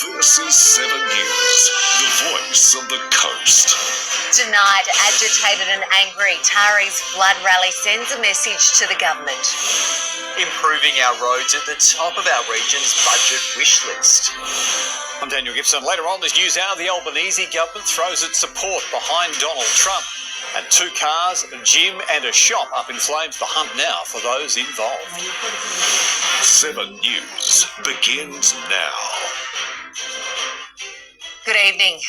This is 7 News, the voice of the coast. Tonight, agitated and angry, Tari's flood rally sends a message to the government. Improving our roads at the top of our region's budget wish list. I'm Daniel Gibson. Later on this news hour, the Albanese government throws its support behind Donald Trump. And 2 cars, a gym and a shop up in flames. The hunt now for those involved. 7 News begins now. Good evening.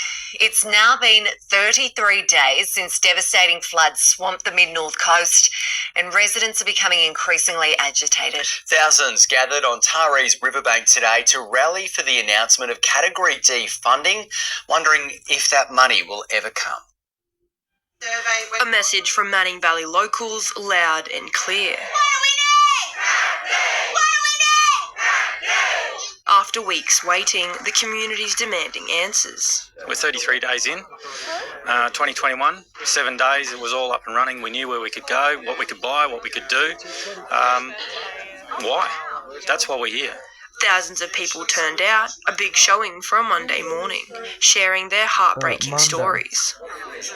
It's now been 33 days since devastating floods swamped the mid-north coast, and residents are becoming increasingly agitated. Thousands gathered on Tari's riverbank today to rally for the announcement of Category D funding, wondering if that money will ever come. A message from Manning Valley locals, loud and clear. After weeks waiting, the community's demanding answers. We're 33 days in, 2021, 7 days, it was all up and running. We knew where we could go, what we could buy, what we could do. Why? That's why we're here. Thousands of people turned out, a big showing for a Monday morning, sharing their heartbreaking stories.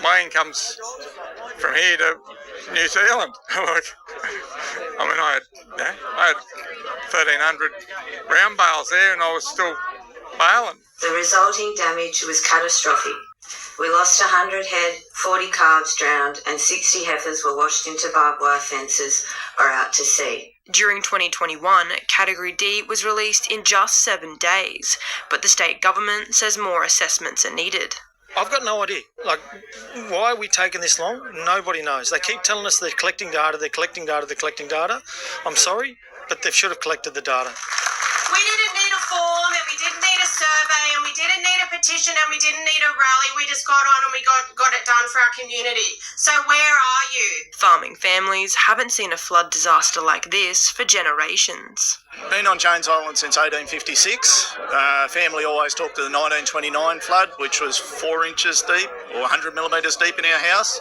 My income's from here to New Zealand. I had 1,300 round bales there and I was still baling. The resulting damage was catastrophic. We lost 100 head, 40 calves drowned, and 60 heifers were washed into barbed wire fences or out to sea. During 2021, Category D was released in just 7 days, but the state government says more assessments are needed. I've got no idea. Why are we taking this long? Nobody knows. They keep telling us they're collecting data. I'm sorry, but they should have collected the data. We didn't need a form, and we didn't need a survey, and we didn't need a petition, and we didn't need a rally. We just got on and we got it done for our community. So where are you? Farming families haven't seen a flood disaster like this for generations. Been on Jones Island since 1856. Family always talked to the 1929 flood, which was 4 inches deep or 100 millimetres deep in our house.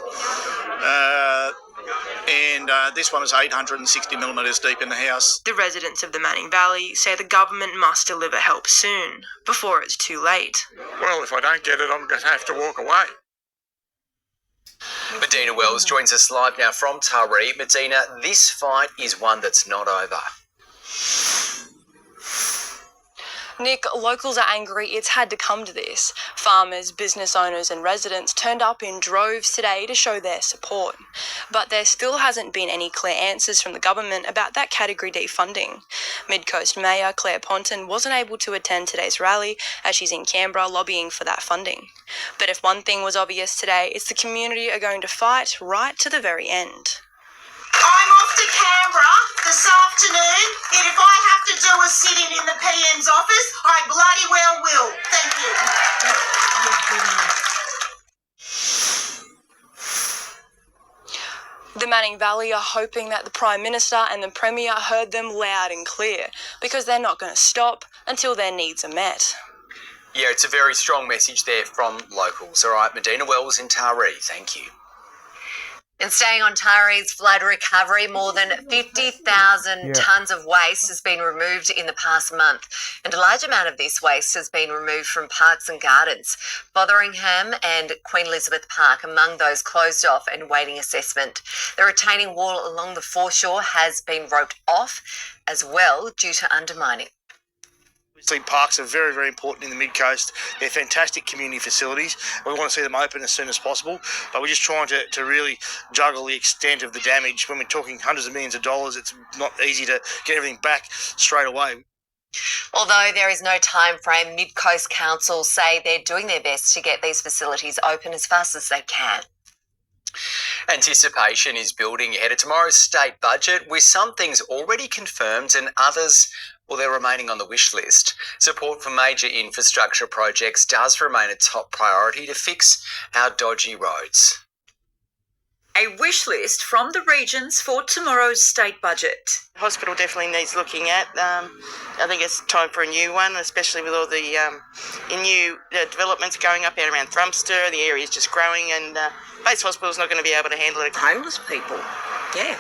And this one is 860 millimetres deep in the house. The residents of the Manning Valley say the government must deliver help soon, before it's too late. Well, if I don't get it, I'm going to have to walk away. Medina Wells joins us live now from Tari. Medina, this fight is one that's not over. Nick, locals are angry it's had to come to this. Farmers, business owners and residents turned up in droves today to show their support. But there still hasn't been any clear answers from the government about that Category D funding. Mid-Coast Mayor Claire Ponton wasn't able to attend today's rally as she's in Canberra lobbying for that funding. But if one thing was obvious today, it's the community are going to fight right to the very end. I'm off to Canberra this afternoon, and if I have to do a sit-in in the PM's office, I bloody well will. Thank you. The Manning Valley are hoping that the Prime Minister and the Premier heard them loud and clear, because they're not going to stop until their needs are met. Yeah, it's a very strong message there from locals. All right, Medina Wells in Tari, thank you. And staying on Tari's flood recovery, more than 50,000 tonnes of waste has been removed in the past month, and a large amount of this waste has been removed from parks and gardens. Fotheringham and Queen Elizabeth Park among those closed off and waiting assessment. The retaining wall along the foreshore has been roped off as well due to undermining. Parks are very, very important in the mid-coast. They're fantastic community facilities. We want to see them open as soon as possible, but we're just trying to really juggle the extent of the damage. When we're talking hundreds of millions of dollars, it's not easy to get everything back straight away. Although there is no time frame, Mid-Coast councils say they're doing their best to get these facilities open as fast as they can. Anticipation is building ahead of tomorrow's state budget, with some things already confirmed and others, well, they're remaining on the wish list. Support for major infrastructure projects does remain a top priority to fix our dodgy roads. A wish list from the regions for tomorrow's state budget. Hospital definitely needs looking at. I think it's time for a new one, especially with all the new developments going up out around Thrumster. The area is just growing, and base hospital's not going to be able to handle it. Homeless people, yeah.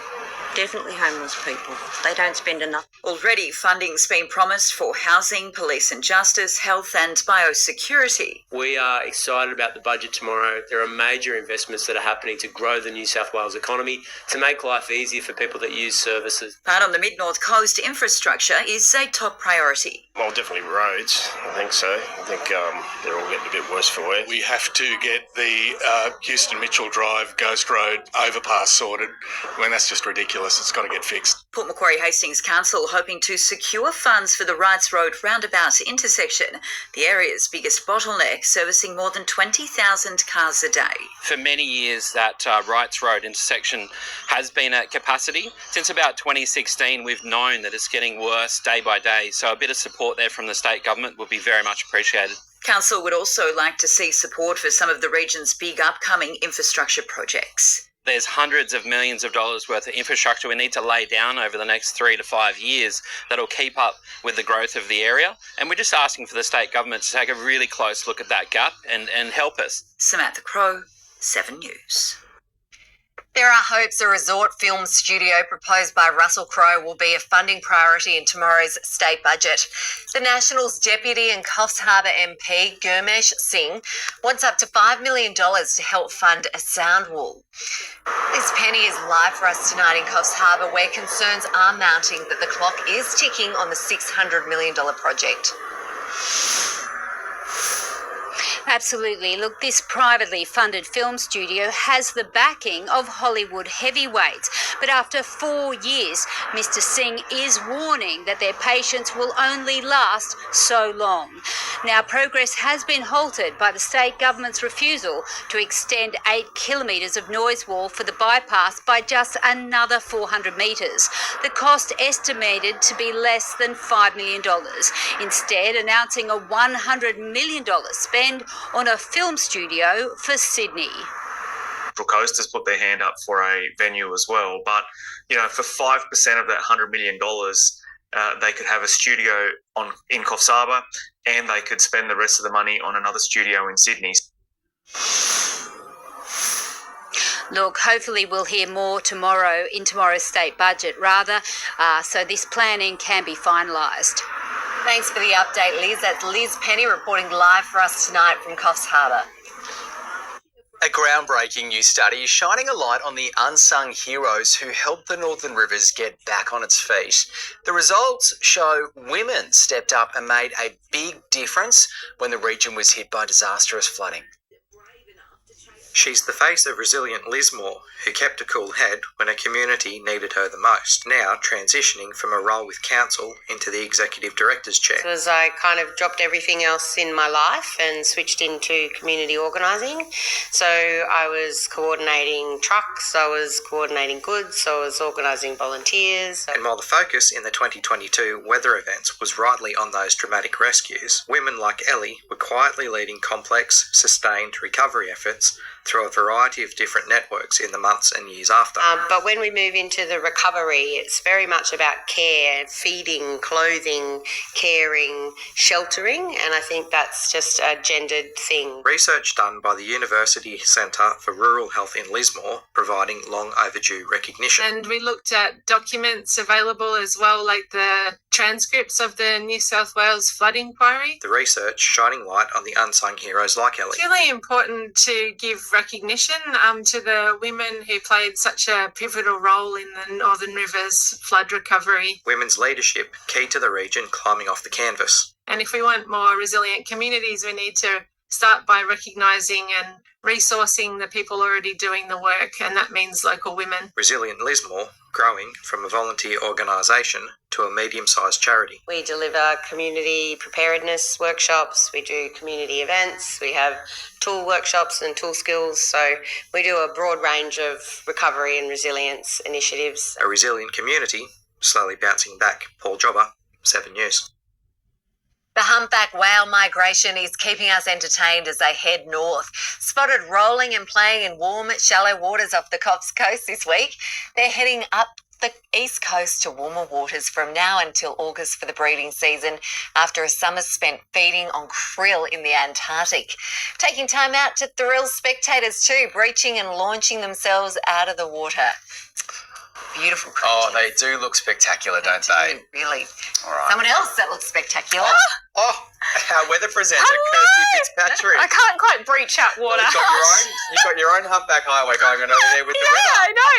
Definitely homeless people. They don't spend enough. Already funding's been promised for housing, police and justice, health and biosecurity. We are excited about the budget tomorrow. There are major investments that are happening to grow the New South Wales economy, to make life easier for people that use services. But on the Mid-North Coast, infrastructure is a top priority. Well, definitely roads. I think so. I think they're all getting a bit worse for wear. We have to get the Houston Mitchell Drive Ghost Road overpass sorted. I mean, that's just ridiculous. It's got to get fixed. Port Macquarie Hastings Council hoping to secure funds for the Wrights Road roundabout intersection, the area's biggest bottleneck, servicing more than 20,000 cars a day. For many years, that Wrights Road intersection has been at capacity. Since about 2016, we've known that it's getting worse day by day, so a bit of support there from the state government would be very much appreciated. Council would also like to see support for some of the region's big upcoming infrastructure projects. There's hundreds of millions of dollars worth of infrastructure we need to lay down over the next 3 to 5 years that'll keep up with the growth of the area. And we're just asking for the state government to take a really close look at that gap and help us. Samantha Crowe, 7 News. There are hopes a resort film studio proposed by Russell Crowe will be a funding priority in tomorrow's state budget. The Nationals' deputy and Coffs Harbour MP, Gurmesh Singh, wants up to $5 million to help fund a sound wall. Liz Penny is live for us tonight in Coffs Harbour, where concerns are mounting that the clock is ticking on the $600 million project. Absolutely. Look, this privately funded film studio has the backing of Hollywood heavyweights. But after 4 years, Mr. Singh is warning that their patience will only last so long. Now, progress has been halted by the state government's refusal to extend 8 kilometres of noise wall for the bypass by just another 400 metres. The cost estimated to be less than $5 million. Instead, announcing a $100 million spend on a film studio for Sydney. Central Coast has put their hand up for a venue as well, but for 5% of that $100 million, they could have a studio in Coffs Harbour, and they could spend the rest of the money on another studio in Sydney. Look, hopefully we'll hear more tomorrow in tomorrow's state budget, so this planning can be finalised. Thanks for the update, Liz. That's Liz Penny reporting live for us tonight from Coffs Harbour. A groundbreaking new study is shining a light on the unsung heroes who helped the Northern Rivers get back on its feet. The results show women stepped up and made a big difference when the region was hit by disastrous flooding. She's the face of resilient Lismore, who kept a cool head when a community needed her the most, now transitioning from a role with council into the executive director's chair. Because I kind of dropped everything else in my life and switched into community organising. So I was coordinating trucks, I was coordinating goods, I was organising volunteers. And while the focus in the 2022 weather events was rightly on those dramatic rescues, women like Ellie were quietly leading complex, sustained recovery efforts through a variety of different networks in the months and years after. But when we move into the recovery, it's very much about care, feeding, clothing, caring, sheltering, and I think that's just a gendered thing. Research done by the University Centre for Rural Health in Lismore, providing long overdue recognition. And we looked at documents available as well, like the transcripts of the New South Wales flood inquiry. The research shining light on the unsung heroes like Ellie. It's really important to give recognition to the women who played such a pivotal role in the Northern Rivers flood recovery. Women's leadership key to the region climbing off the canvas. And if we want more resilient communities, we need to start by recognising and resourcing the people already doing the work, and that means local women. Resilient Lismore, growing from a volunteer organisation to a medium-sized charity. We deliver community preparedness workshops, we do community events, we have tool workshops and tool skills, so we do a broad range of recovery and resilience initiatives. A resilient community, slowly bouncing back. Paul Jobber, 7 News. The humpback whale migration is keeping us entertained as they head north. Spotted rolling and playing in warm, shallow waters off the Coffs Coast this week. They're heading up the east coast to warmer waters from now until August for the breeding season, after a summer spent feeding on krill in the Antarctic. Taking time out to thrill spectators too, breaching and launching themselves out of the water. Beautiful Oh, creatures. they do look spectacular, don't they? Really. All right. Someone else that looks spectacular. Oh, our weather presenter, Hello! Kirsty Fitzpatrick. I can't quite breach out water. You've got your own humpback highway going on over there with the weather. I know.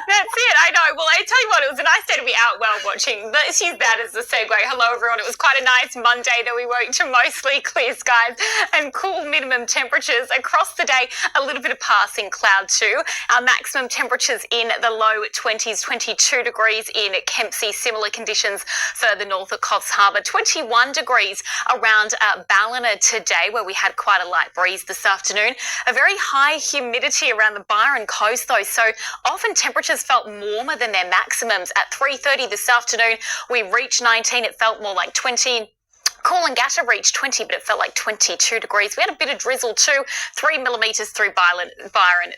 That's it. I know. Well, I tell you what, it was a nice day to be out whale watching. Let's use that as the segue. Hello, everyone. It was quite a nice Monday that we woke to mostly clear skies and cool minimum temperatures across the day. A little bit of passing cloud too. Our maximum temperatures in the low 20s, 22 degrees in Kempsey. Similar conditions further north of Coffs Harbour. 21 degrees around Ballina today, where we had quite a light breeze this afternoon. A very high humidity around the Byron coast though, so often temperatures felt warmer than their maximums. At 3:30 this afternoon, we reached 19. It felt more like 20. Coolangatta reached 20, but it felt like 22 degrees. We had a bit of drizzle too, 3 millimetres through Byron,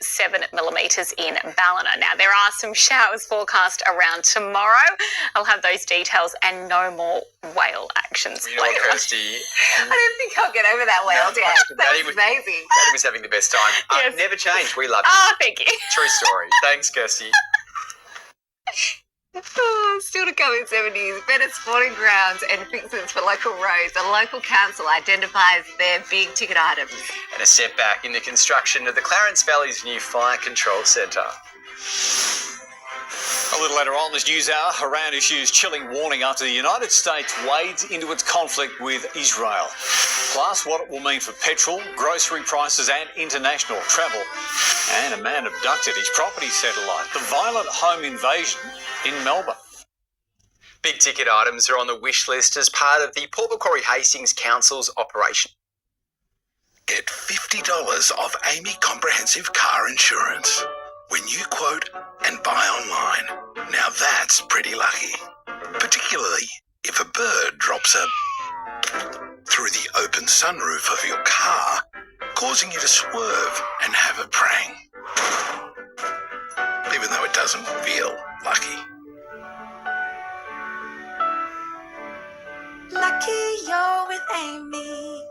7 millimetres in Ballina. Now, there are some showers forecast around tomorrow. I'll have those details and no more whale actions. You know what, Kirsty? I don't think I'll get over that whale yet. That was amazing. Maddie was having the best time. Yes. Never change. We love you. Oh, thank you. True story. Thanks, Kirsty. Still to come in 70s, better sporting grounds and fixes for local roads. The local council identifies their big ticket items. And a setback in the construction of the Clarence Valley's new fire control centre. A little later on this news hour, Iran issues chilling warning after the United States wades into its conflict with Israel. Plus, what it will mean for petrol, grocery prices and international travel. And a man abducted his property satellite. The violent home invasion in Melbourne. Big ticket items are on the wish list as part of the Port Macquarie Hastings Council's operation. Get $50 off Amy Comprehensive Car Insurance when you quote and buy online. Now that's pretty lucky. Particularly if a bird drops through the open sunroof of your car, causing you to swerve and have a prang. Even though it doesn't feel lucky. Lucky you're with Amy.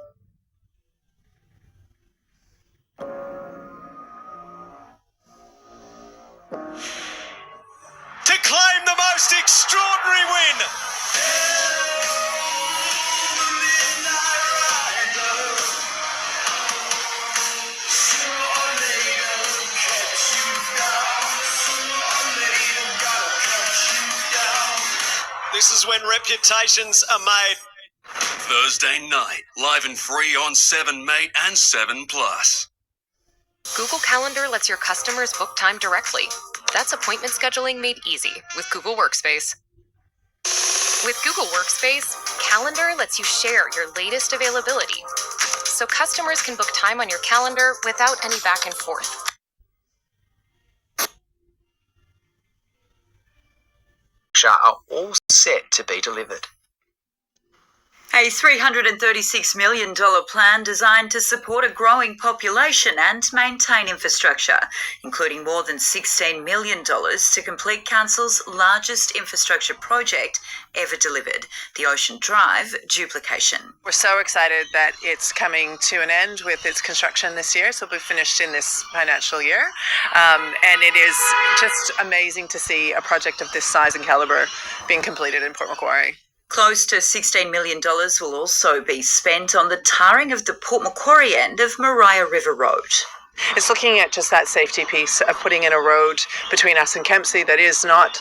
To claim the most extraordinary win. This is when reputations are made. Thursday night, live and free on 7 Mate and 7 Plus. Google Calendar lets your customers book time directly. That's appointment scheduling made easy with Google Workspace. With Google Workspace, Calendar lets you share your latest availability, so customers can book time on your calendar without any back and forth. Are all set to be delivered. A $336 million plan designed to support a growing population and maintain infrastructure, including more than $16 million to complete Council's largest infrastructure project ever delivered, the Ocean Drive duplication. We're so excited that it's coming to an end with its construction this year, so it'll be finished in this financial year. And it is just amazing to see a project of this size and calibre being completed in Port Macquarie. Close to $16 million will also be spent on the tarring of the Port Macquarie end of Maria River Road. It's looking at just that safety piece of putting in a road between us and Kempsey that is not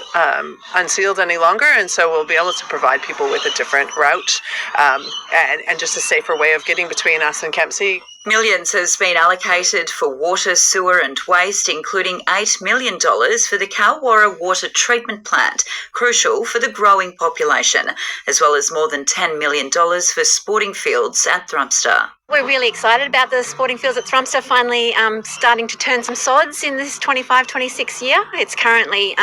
unsealed any longer, and so we'll be able to provide people with a different route and just a safer way of getting between us and Kempsey. Millions has been allocated for water, sewer and waste, including $8 million for the Kalwarra Water Treatment Plant, crucial for the growing population, as well as more than $10 million for sporting fields at Thrumster. We're really excited about the sporting fields at Thrumster finally starting to turn some sods in this 25-26 year. It's currently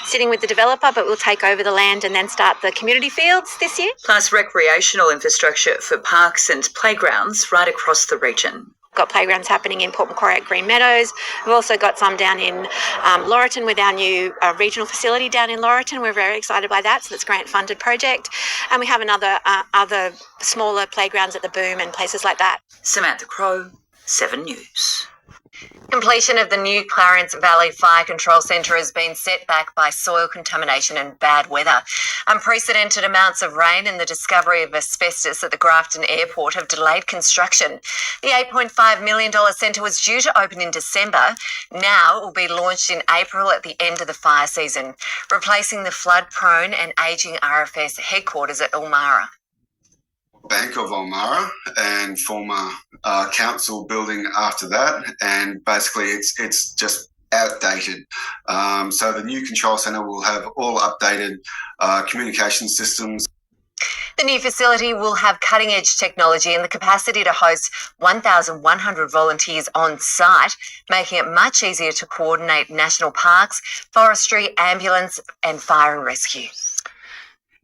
sitting with the developer, but we'll take over the land and then start the community fields this year. Plus recreational infrastructure for parks and playgrounds right across the region. Got playgrounds happening in Port Macquarie at Green Meadows. We've also got some down in Laurelton with our new regional facility down in Laurelton. We're very excited by that, so that's a grant-funded project. And we have other smaller playgrounds at the Boom and places like that. Samantha Crowe, 7 News. Completion of the new Clarence Valley Fire Control Centre has been set back by soil contamination and bad weather. Unprecedented amounts of rain and the discovery of asbestos at the Grafton Airport have delayed construction. The $8.5 million centre was due to open in December. Now it will be launched in April at the end of the fire season, replacing the flood-prone and ageing RFS headquarters at Ulmarra. Bank of Ulmarra and former council building after that, and basically it's just outdated. So the new control centre will have all updated communication systems. The new facility will have cutting-edge technology and the capacity to host 1,100 volunteers on site, making it much easier to coordinate national parks, forestry, ambulance and fire and rescue.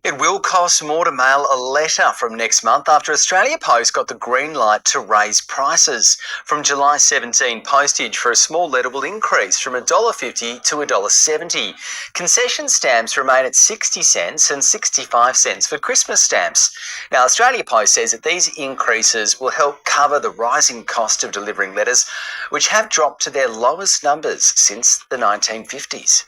It will cost more to mail a letter from next month after Australia Post got the green light to raise prices. From July 17, postage for a small letter will increase from $1.50 to $1.70. Concession stamps remain at 60 cents and 65 cents for Christmas stamps. Now, Australia Post says that these increases will help cover the rising cost of delivering letters, which have dropped to their lowest numbers since the 1950s.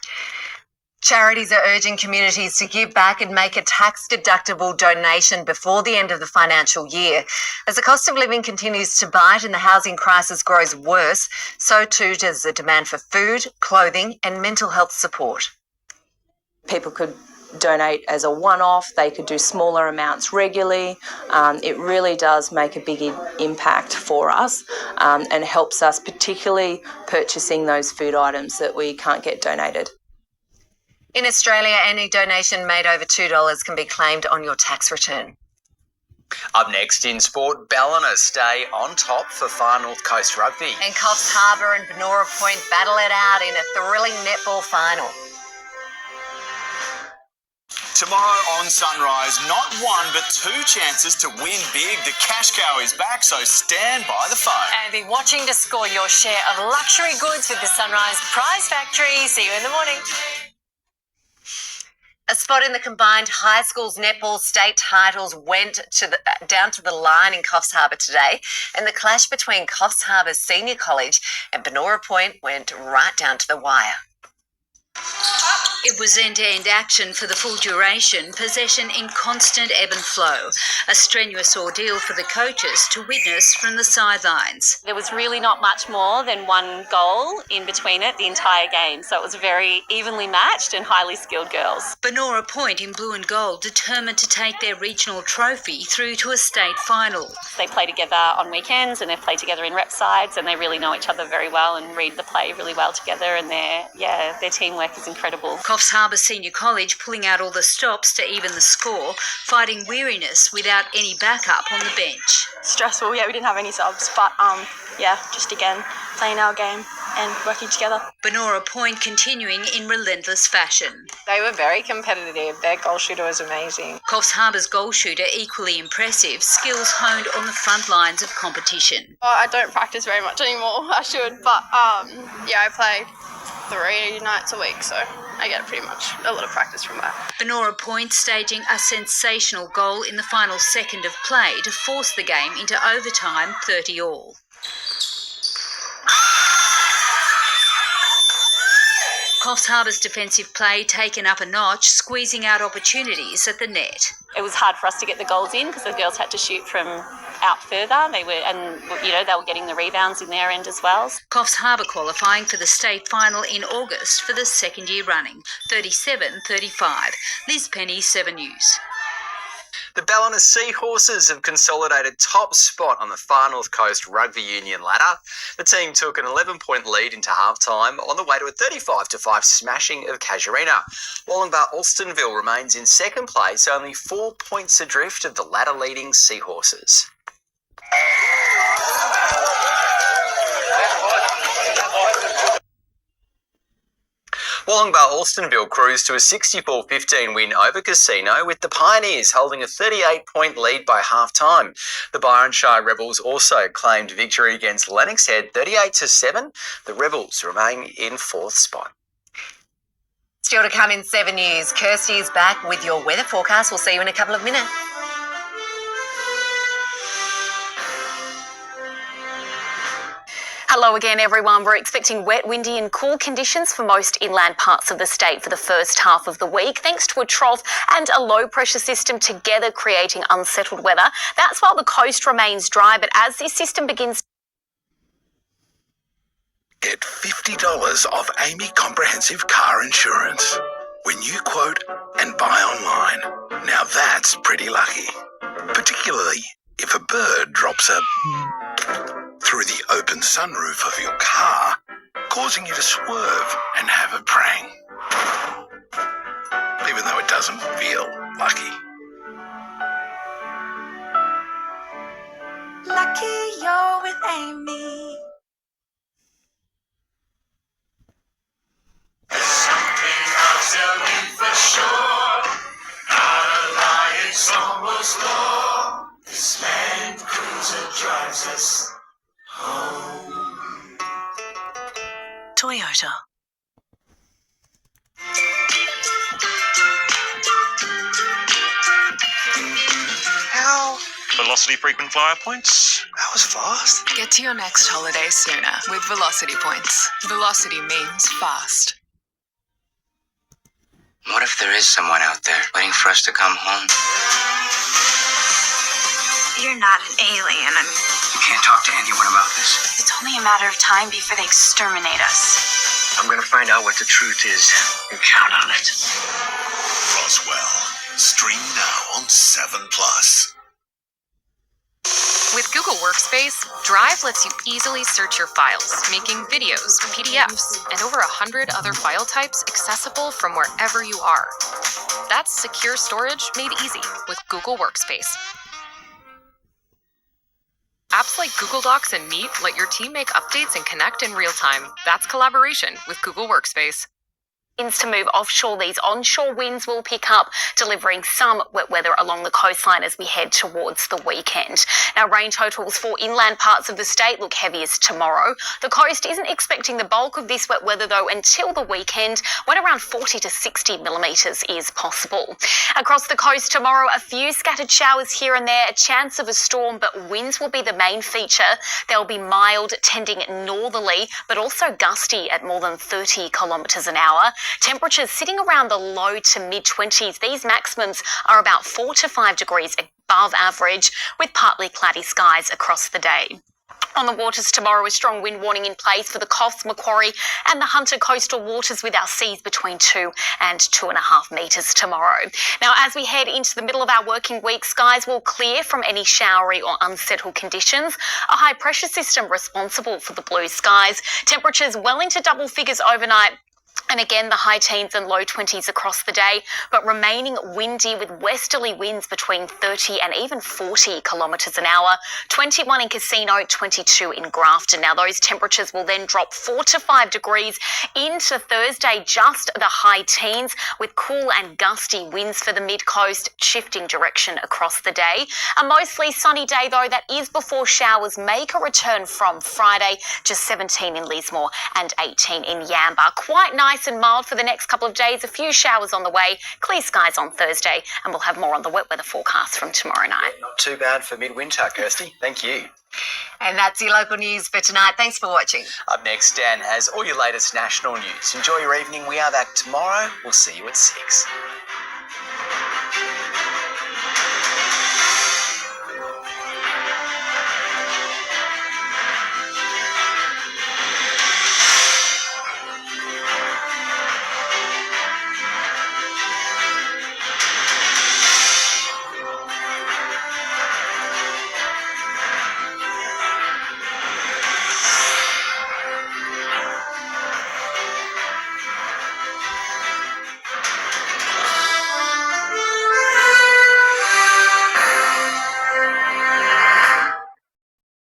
Charities are urging communities to give back and make a tax-deductible donation before the end of the financial year. As the cost of living continues to bite and the housing crisis grows worse, so too does the demand for food, clothing and mental health support. People could donate as a one-off, they could do smaller amounts regularly. It really does make a big impact for us and helps us, particularly purchasing those food items that we can't get donated. In Australia, any donation made over $2 can be claimed on your tax return. Up next in sport, Ballina stay on top for Far North Coast Rugby. And Coffs Harbour and Benora Point battle it out in a thrilling netball final. Tomorrow on Sunrise, not one but two chances to win big. The cash cow is back, so stand by the phone. And be watching to score your share of luxury goods with the Sunrise Prize Factory. See you in the morning. A spot in the combined high schools netball state titles went down to the line in Coffs Harbour today, and the clash between Coffs Harbour Senior College and Benora Point went right down to the wire. It was end-to-end action for the full duration, possession in constant ebb and flow, a strenuous ordeal for the coaches to witness from the sidelines. There was really not much more than one goal in between it the entire game, so it was very evenly matched and highly skilled girls. Benora Point in blue and gold determined to take their regional trophy through to a state final. They play together on weekends and they play together in rep sides and they really know each other very well and read the play really well together, and their teamwork is incredible. Coffs Harbour Senior College pulling out all the stops to even the score, fighting weariness without any backup on the bench. Stressful, we didn't have any subs, but just again playing our game and working together. Benora Point continuing in relentless fashion. They were very competitive. Their goal shooter was amazing. Coffs Harbour's goal shooter equally impressive, skills honed on the front lines of competition. I don't practice very much anymore. I should, but I play 3 nights a week, so I get pretty much a lot of practice from that. Benora Point staging a sensational goal in the final second of play to force the game into overtime 30-all. Coffs Harbour's defensive play taken up a notch, squeezing out opportunities at the net. It was hard for us to get the goals in because the girls had to shoot from out further. They were getting the rebounds in their end as well. Coffs Harbour qualifying for the state final in August for the second year running, 37-35. Liz Penny, 7 News. The Ballina Seahorses have consolidated top spot on the Far North Coast Rugby Union ladder. The team took an 11-point lead into half-time on the way to a 35-5 smashing of Casuarina. Wollongbar Alstonville remains in second place, only 4 points adrift of the ladder-leading Seahorses. Wollongbar Alstonville cruised to a 64-15 win over Casino, with the Pioneers holding a 38-point lead by half-time. The Byron Shire Rebels also claimed victory against Lennox Head 38-7. The Rebels remain in fourth spot. Still to come in 7 News, Kirsty is back with your weather forecast. We'll see you in a couple of minutes. Hello again, everyone. We're expecting wet, windy and cool conditions for most inland parts of the state for the first half of the week, thanks to a trough and a low pressure system together creating unsettled weather. That's while the coast remains dry, but as this system begins... Get $50 off Amy Comprehensive Car Insurance when you quote and buy online. Now that's pretty lucky. Particularly if a bird drops a through the open sunroof of your car, causing you to swerve and have a prang. Even though it doesn't feel lucky. Lucky you're with Amy. Something I'll tell you for sure. Not a lie, it's almost law. This Land Cruiser drives us home. Toyota. How? Velocity frequent flyer points? That was fast. Get to your next holiday sooner with Velocity Points. Velocity means fast. What if there is someone out there waiting for us to come home? You're not an alien. You can't talk to anyone about this. It's only a matter of time before they exterminate us. I'm gonna find out what the truth is and count on it. Roswell. Stream now on 7+. With Google Workspace, Drive lets you easily search your files, making videos, PDFs, and over 100 other file types accessible from wherever you are. That's secure storage made easy with Google Workspace. Apps like Google Docs and Meet let your team make updates and connect in real time. That's collaboration with Google Workspace. To move offshore, these onshore winds will pick up, delivering some wet weather along the coastline as we head towards the weekend. Now, rain totals for inland parts of the state look heaviest tomorrow. The coast isn't expecting the bulk of this wet weather, though, until the weekend, when around 40 to 60 millimetres is possible. Across the coast tomorrow, a few scattered showers here and there, a chance of a storm, but winds will be the main feature. They'll be mild, tending northerly, but also gusty at more than 30 kilometres an hour. Temperatures sitting around the low to mid-20s. These maximums are about 4 to 5 degrees above average, with partly cloudy skies across the day. On the waters tomorrow, a strong wind warning in place for the Coffs, Macquarie and the Hunter coastal waters, with our seas between 2 and 2.5 metres tomorrow. Now, as we head into the middle of our working week, skies will clear from any showery or unsettled conditions. A high pressure system responsible for the blue skies. Temperatures well into double figures overnight. And again, the high teens and low 20s across the day, but remaining windy with westerly winds between 30 and even 40 kilometres an hour. 21 in Casino, 22 in Grafton. Now, those temperatures will then drop 4 to 5 degrees into Thursday, just the high teens, with cool and gusty winds for the mid-coast, shifting direction across the day. A mostly sunny day, though, that is before showers make a return from Friday, just 17 in Lismore and 18 in Yamba. Quite nice and mild for the next couple of days. A few showers on the way, clear skies on Thursday, and we'll have more on the wet weather forecast from tomorrow night. Not too bad for midwinter, Kirsty. Thank you. And that's your local news for tonight. Thanks for watching. Up next, Dan has all your latest national news. Enjoy your evening. We are back tomorrow. We'll see you at 6.